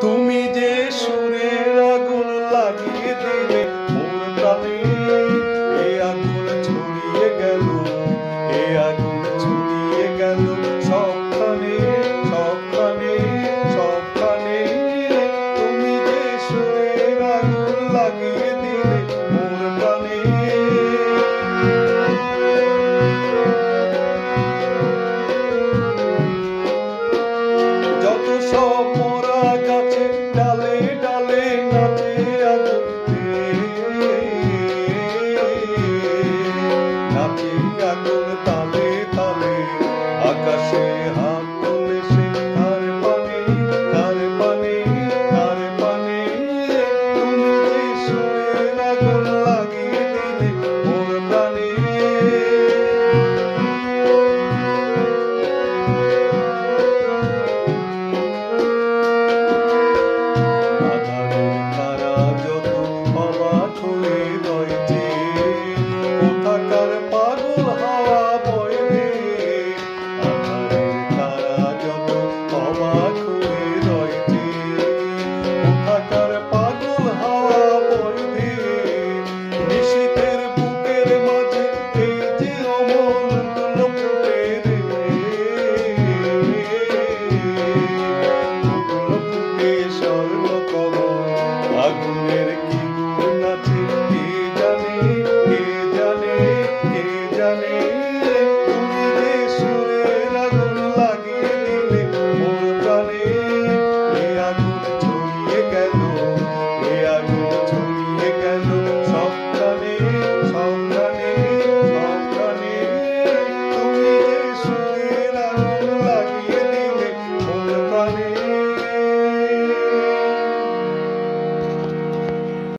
তুমি যে সুরের আগুন লাগিয়ে দিলে মোর প্রাণে, এ আগুন ছড়িয়ে গেল, এ আগুন ছড়িয়ে গেল সবখানে সবখানে সবখানে। তুমি যে সুরের আগুন লাগিয়ে দিলে মোর প্রাণে। যত সব মরা গাছে